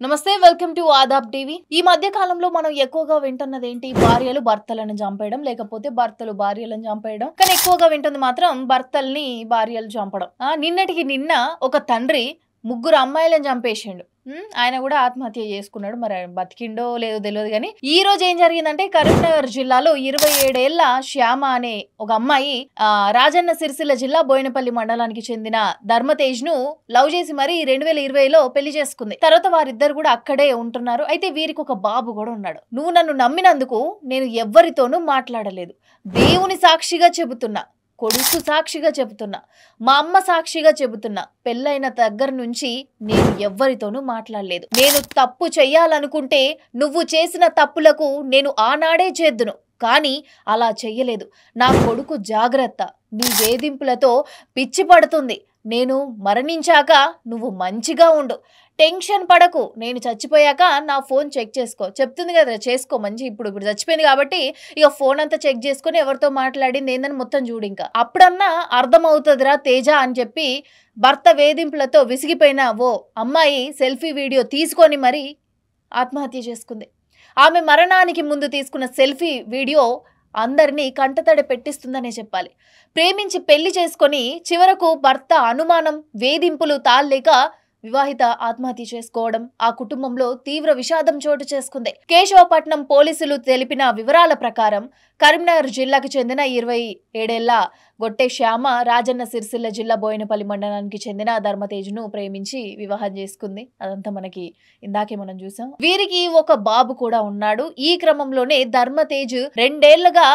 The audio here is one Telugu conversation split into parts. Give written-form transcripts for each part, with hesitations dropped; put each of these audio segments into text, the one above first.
నమస్తే వెల్కమ్ టు ఆదాబ్ టీవీ. ఈ మధ్య కాలంలో మనం ఎక్కువగా వింటున్నది ఏంటి? భార్యలు భర్తలను చంపేయడం, లేకపోతే భర్తలు భార్యలను చంపేయడం. కానీ ఎక్కువగా వింటుంది మాత్రం భర్తల్ని భార్యలు చంపడం. నిన్నటికి నిన్న ఒక తండ్రి ముగ్గురు అమ్మాయిలను చంపేసిండు. ఆయన కూడా ఆత్మహత్య చేసుకున్నాడు. మరి బతికిండో లేదో తెలియదు. కానీ ఈ రోజు ఏం జరిగిందంటే కరీంనగర్ జిల్లాలో 27 ఏళ్ల శ్యామ అనే ఒక అమ్మాయి రాజన్న సిరిసిల్ల జిల్లా బోయినపల్లి మండలానికి చెందిన ధర్మతేజ్ ను లవ్ చేసి మరి 2020లో పెళ్లి చేసుకుంది. తర్వాత వారిద్దరు కూడా అక్కడే ఉంటున్నారు. అయితే వీరికి ఒక బాబు కూడా ఉన్నాడు. నువ్వు నన్ను నమ్మినందుకు నేను ఎవ్వరితోనూ మాట్లాడలేదు. దేవుని సాక్షిగా చెబుతున్నా, కొడుకు సాక్షిగా చెబుతున్నా, మా అమ్మ సాక్షిగా చెబుతున్నా, పెళ్ళైన దగ్గర నుంచి నేను ఎవ్వరితోనూ మాట్లాడలేదు. నేను తప్పు చెయ్యాలనుకుంటే నువ్వు చేసిన తప్పులకు నేను ఆనాడే చేద్దును, కానీ అలా చెయ్యలేదు. నా కొడుకు జాగ్రత్త, నీ వేధింపులతో పిచ్చి పడుతుంది. నేను మరణించాక నువ్వు మంచిగా ఉండు, టెన్షన్ పడకు, నేను చచ్చిపోయాక నా ఫోన్ చెక్ చేసుకో. చెప్తుంది కదా, చేసుకో మంచి. ఇప్పుడు చచ్చిపోయింది కాబట్టి ఇక ఫోన్ అంతా చెక్ చేసుకుని ఎవరితో మాట్లాడింది ఏందని మొత్తం చూడు. ఇంకా అప్పుడన్నా అర్థమవుతుందిరా తేజ అని చెప్పి భర్త వేధింపులతో విసిగిపోయిన ఓ అమ్మాయి సెల్ఫీ వీడియో తీసుకొని మరి ఆత్మహత్య చేసుకుంది. ఆమె మరణానికి ముందు తీసుకున్న సెల్ఫీ వీడియో అందరినీ కంటతడి పెట్టిస్తుందనే చెప్పాలి. ప్రేమించి పెళ్లి చేసుకొని చివరకు భర్త అనుమానం, వేధింపులు తాళలేక వివాహిత ఆత్మహత్య చేసుకోవడం ఆ కుటుంబంలో తీవ్ర విషాదం చోటు చేసుకుంది. కేశవపట్నం పోలీసులు తెలిపిన వివరాల ప్రకారం కరీంనగర్ జిల్లాకు చెందిన 27 ఏళ్ల గొట్టె శ్యామ రాజన్న సిరిసిల్ల జిల్లా బోయినపల్లి మండలానికి చెందిన ధర్మతేజ్ ను ప్రేమించి వివాహం చేసుకుంది. అదంతా మనకి ఇందాకే మనం చూసాం. వీరికి ఒక బాబు కూడా ఉన్నాడు. ఈ క్రమంలోనే ధర్మతేజ్ 2 ఏళ్లుగా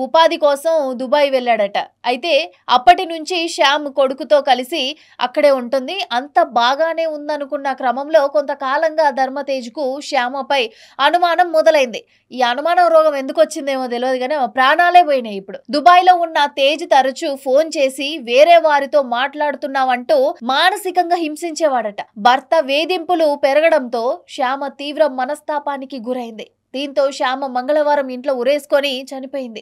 ఉపాధి కోసం దుబాయ్ వెళ్ళాడట. అయితే అప్పటి నుంచి శ్యామ్ కొడుకుతో కలిసి అక్కడే ఉంటుంది. అంత బాగానే ఉందనుకున్న క్రమంలో కొంతకాలంగా ధర్మతేజ్ కు శ్యామపై అనుమానం మొదలైంది. ఈ అనుమానం రోగం ఎందుకు వచ్చిందేమో తెలియదు కానీ ప్రాణాలే పోయినాయి. ఇప్పుడు దుబాయ్ లో ఉన్న తేజ్ తరచూ ఫోన్ చేసి వేరే వారితో మాట్లాడుతున్నావంటూ మానసికంగా హింసించేవాడట. భర్త వేధింపులు పెరగడంతో శ్యామ తీవ్ర మనస్తాపానికి గురైంది. దీంతో శ్యామ మంగళవారం ఇంట్లో ఉరేసుకొని చనిపోయింది.